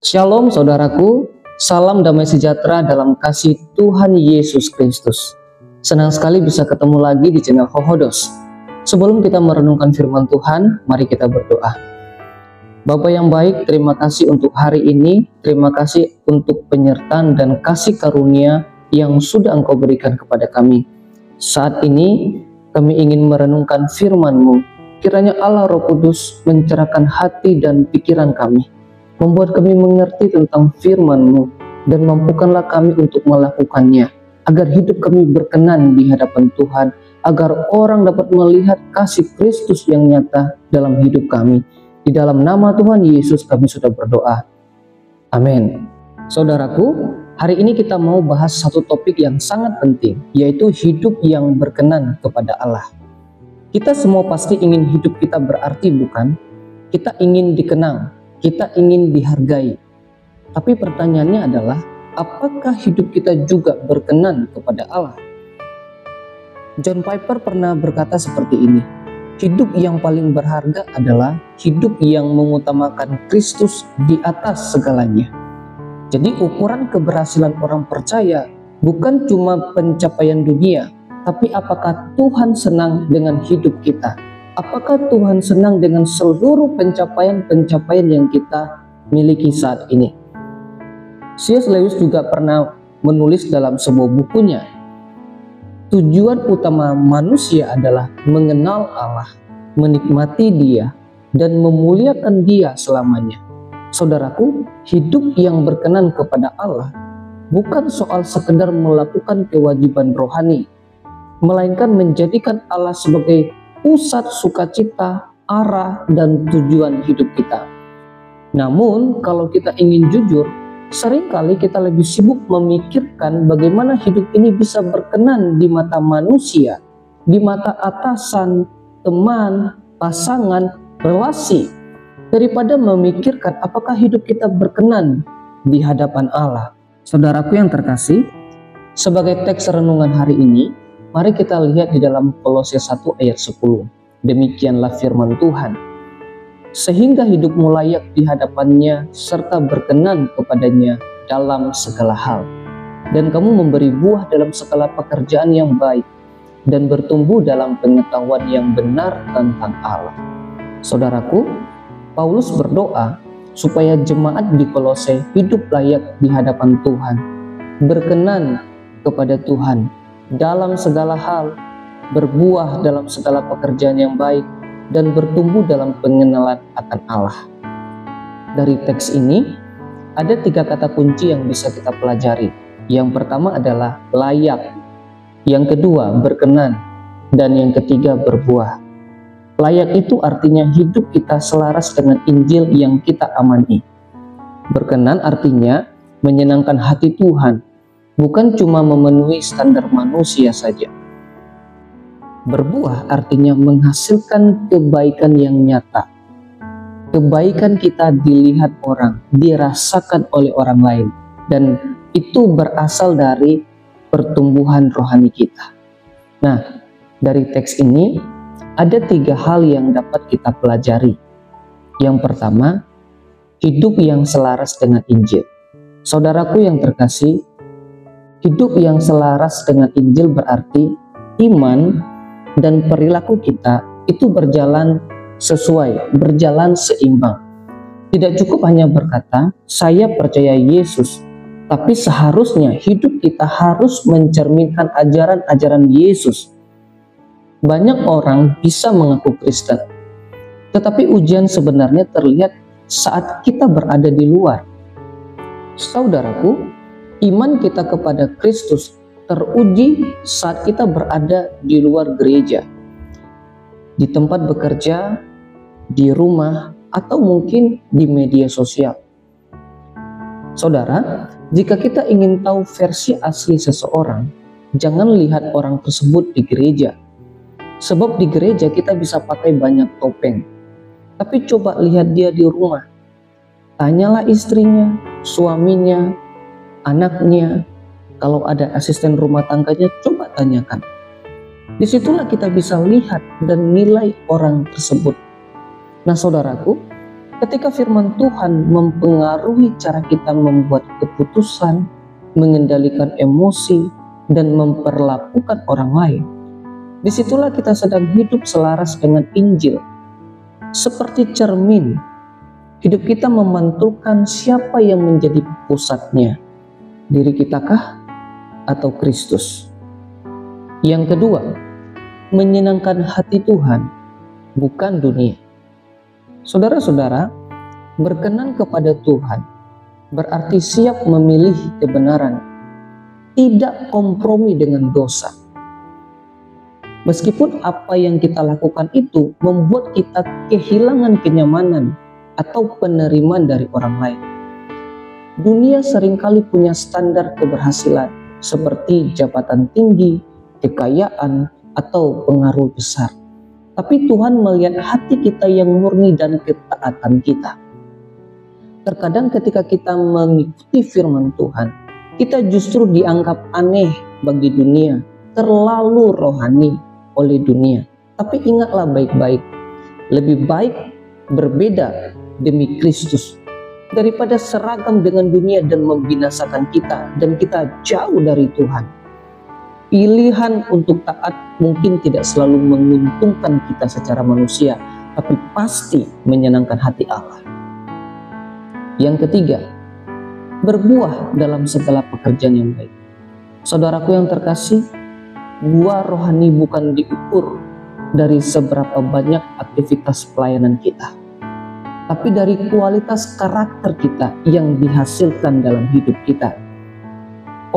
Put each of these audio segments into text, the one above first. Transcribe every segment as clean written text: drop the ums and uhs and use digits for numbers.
Shalom saudaraku, salam damai sejahtera dalam kasih Tuhan Yesus Kristus. Senang sekali bisa ketemu lagi di channel Hohodos. Sebelum kita merenungkan firman Tuhan, mari kita berdoa. Bapa yang baik, terima kasih untuk hari ini, terima kasih untuk penyertaan dan kasih karunia yang sudah Engkau berikan kepada kami. Saat ini kami ingin merenungkan firman-Mu. Kiranya Allah Roh Kudus mencerahkan hati dan pikiran kami, membuat kami mengerti tentang firman-Mu, dan mampukanlah kami untuk melakukannya, agar hidup kami berkenan di hadapan Tuhan, agar orang dapat melihat kasih Kristus yang nyata dalam hidup kami. Di dalam nama Tuhan Yesus kami sudah berdoa. Amin. Saudaraku, hari ini kita mau bahas satu topik yang sangat penting, yaitu hidup yang berkenan kepada Allah. Kita semua pasti ingin hidup kita berarti, bukan? Kita ingin dikenang, kita ingin dihargai. Tapi pertanyaannya adalah, apakah hidup kita juga berkenan kepada Allah? John Piper pernah berkata seperti ini, hidup yang paling berharga adalah hidup yang mengutamakan Kristus di atas segalanya. Jadi ukuran keberhasilan orang percaya bukan cuma pencapaian dunia, tapi apakah Tuhan senang dengan hidup kita? Apakah Tuhan senang dengan seluruh pencapaian-pencapaian yang kita miliki saat ini? C.S. Lewis juga pernah menulis dalam sebuah bukunya, tujuan utama manusia adalah mengenal Allah, menikmati Dia, dan memuliakan Dia selamanya. Saudaraku, hidup yang berkenan kepada Allah bukan soal sekedar melakukan kewajiban rohani, melainkan menjadikan Allah sebagai pusat sukacita, arah, dan tujuan hidup kita. Namun, kalau kita ingin jujur, seringkali kita lebih sibuk memikirkan bagaimana hidup ini bisa berkenan di mata manusia, di mata atasan, teman, pasangan, relasi, daripada memikirkan apakah hidup kita berkenan di hadapan Allah. Saudaraku yang terkasih, sebagai teks renungan hari ini, mari kita lihat di dalam Kolose 1 ayat 10. Demikianlah firman Tuhan. Sehingga hidupmu layak di hadapannya serta berkenan kepadanya dalam segala hal. Dan kamu memberi buah dalam segala pekerjaan yang baik dan bertumbuh dalam pengetahuan yang benar tentang Allah. Saudaraku, Paulus berdoa supaya jemaat di Kolose hidup layak di hadapan Tuhan, berkenan kepada Tuhan dalam segala hal, berbuah dalam segala pekerjaan yang baik, dan bertumbuh dalam pengenalan akan Allah. Dari teks ini, ada 3 kata kunci yang bisa kita pelajari. Yang pertama adalah layak, yang kedua berkenan, dan yang ketiga berbuah. Layak itu artinya hidup kita selaras dengan Injil yang kita amani. Berkenan artinya menyenangkan hati Tuhan, bukan cuma memenuhi standar manusia saja. Berbuah artinya menghasilkan kebaikan yang nyata. Kebaikan kita dilihat orang, dirasakan oleh orang lain, dan itu berasal dari pertumbuhan rohani kita. Nah, dari teks ini ada 3 hal yang dapat kita pelajari. Yang pertama, hidup yang selaras dengan Injil. Saudaraku yang terkasih, hidup yang selaras dengan Injil berarti iman dan perilaku kita itu berjalan sesuai, berjalan seimbang. Tidak cukup hanya berkata, saya percaya Yesus, tapi seharusnya hidup kita harus mencerminkan ajaran-ajaran Yesus. Banyak orang bisa mengaku Kristen, tetapi ujian sebenarnya terlihat saat kita berada di luar. Saudaraku, iman kita kepada Kristus teruji saat kita berada di luar gereja, di tempat bekerja, di rumah, atau mungkin di media sosial. Saudara, jika kita ingin tahu versi asli seseorang, jangan lihat orang tersebut di gereja. Sebab di gereja kita bisa pakai banyak topeng. Tapi coba lihat dia di rumah. Tanyalah istrinya, suaminya, anaknya. Kalau ada asisten rumah tangganya, coba tanyakan. Disitulah kita bisa lihat dan nilai orang tersebut. Nah saudaraku, Ketika firman Tuhan mempengaruhi cara kita membuat keputusan, mengendalikan emosi, dan memperlakukan orang lain, disitulah kita sedang hidup selaras dengan Injil. Seperti cermin, hidup kita memantulkan siapa yang menjadi pusatnya, diri kita kah atau Kristus? Yang kedua, menyenangkan hati Tuhan, bukan dunia. Saudara-saudara, berkenan kepada Tuhan berarti siap memilih kebenaran, tidak kompromi dengan dosa. Meskipun apa yang kita lakukan itu membuat kita kehilangan kenyamanan atau penerimaan dari orang lain. Dunia seringkali punya standar keberhasilan seperti jabatan tinggi, kekayaan, atau pengaruh besar. Tapi Tuhan melihat hati kita yang murni dan ketaatan kita. Terkadang ketika kita mengikuti firman Tuhan, kita justru dianggap aneh bagi dunia, terlalu rohani oleh dunia. Tapi ingatlah baik-baik, lebih baik berbeda demi Kristus daripada seragam dengan dunia dan membinasakan kita dan kita jauh dari Tuhan. Pilihan untuk taat mungkin tidak selalu menguntungkan kita secara manusia, tapi pasti menyenangkan hati Allah. Yang ketiga, berbuah dalam segala pekerjaan yang baik. Saudaraku yang terkasih, buah rohani bukan diukur dari seberapa banyak aktivitas pelayanan kita, tapi dari kualitas karakter kita yang dihasilkan dalam hidup kita.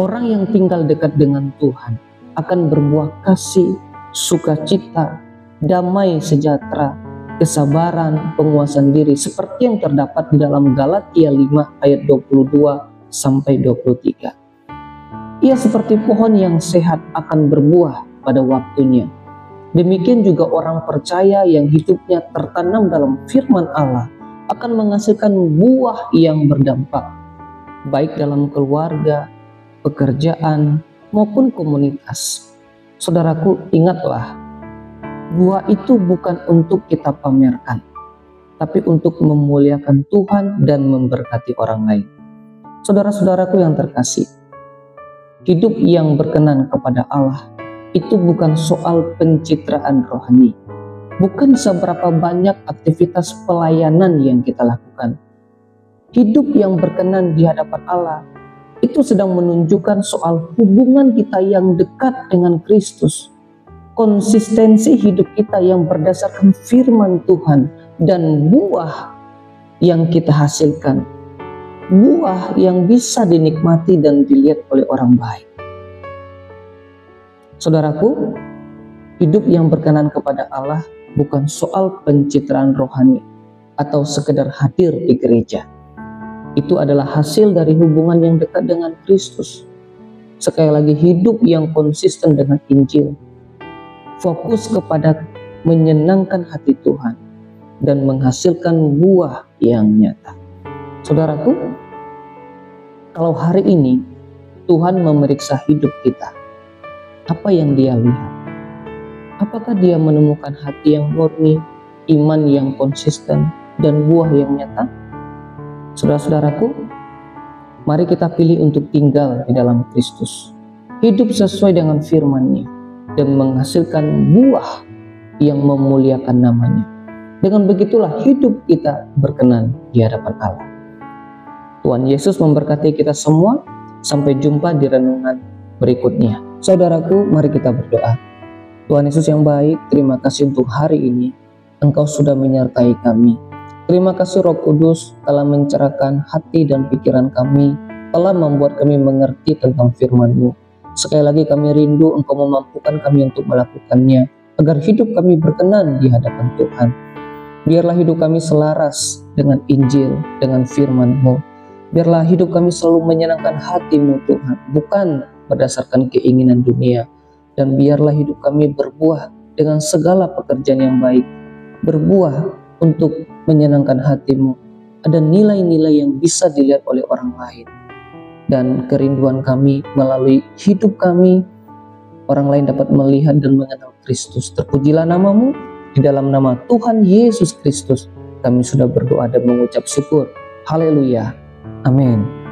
Orang yang tinggal dekat dengan Tuhan akan berbuah kasih, sukacita, damai sejahtera, kesabaran, penguasaan diri, seperti yang terdapat di dalam Galatia 5 ayat 22-23. Ia seperti pohon yang sehat akan berbuah pada waktunya. Demikian juga orang percaya yang hidupnya tertanam dalam firman Allah akan menghasilkan buah yang berdampak, baik dalam keluarga, pekerjaan, maupun komunitas. Saudaraku, ingatlah, buah itu bukan untuk kita pamerkan, tapi untuk memuliakan Tuhan dan memberkati orang lain. Saudara-saudaraku yang terkasih, hidup yang berkenan kepada Allah itu bukan soal pencitraan rohani, bukan seberapa banyak aktivitas pelayanan yang kita lakukan. Hidup yang berkenan di hadapan Allah itu sedang menunjukkan soal hubungan kita yang dekat dengan Kristus, konsistensi hidup kita yang berdasarkan firman Tuhan, dan buah yang kita hasilkan, buah yang bisa dinikmati dan dilihat oleh orang baik. Saudaraku, hidup yang berkenan kepada Allah bukan soal pencitraan rohani atau sekedar hadir di gereja. Itu adalah hasil dari hubungan yang dekat dengan Kristus. Sekali lagi, hidup yang konsisten dengan Injil, fokus kepada menyenangkan hati Tuhan, dan menghasilkan buah yang nyata. Saudaraku, kalau hari ini Tuhan memeriksa hidup kita, apa yang Dia lihat? Apakah Dia menemukan hati yang murni, iman yang konsisten, dan buah yang nyata? Saudara-saudaraku, mari kita pilih untuk tinggal di dalam Kristus, hidup sesuai dengan firman-Nya, dan menghasilkan buah yang memuliakan nama-Nya. Dengan begitulah hidup kita berkenan di hadapan Allah. Tuhan Yesus memberkati kita semua. Sampai jumpa di renungan berikutnya. Saudaraku, mari kita berdoa. Tuhan Yesus yang baik, terima kasih untuk hari ini. Engkau sudah menyertai kami. Terima kasih Roh Kudus telah mencerahkan hati dan pikiran kami, telah membuat kami mengerti tentang firman-Mu. Sekali lagi kami rindu Engkau memampukan kami untuk melakukannya, agar hidup kami berkenan di hadapan Tuhan. Biarlah hidup kami selaras dengan Injil, dengan firman-Mu. Biarlah hidup kami selalu menyenangkan hati-Mu Tuhan, bukan berdasarkan keinginan dunia. Dan biarlah hidup kami berbuah dengan segala pekerjaan yang baik, berbuah untuk menyenangkan hati-Mu. Ada nilai-nilai yang bisa dilihat oleh orang lain. Dan kerinduan kami melalui hidup kami, orang lain dapat melihat dan mengenal Kristus. Terpujilah nama-Mu, di dalam nama Tuhan Yesus Kristus kami sudah berdoa dan mengucap syukur. Haleluya. Amin.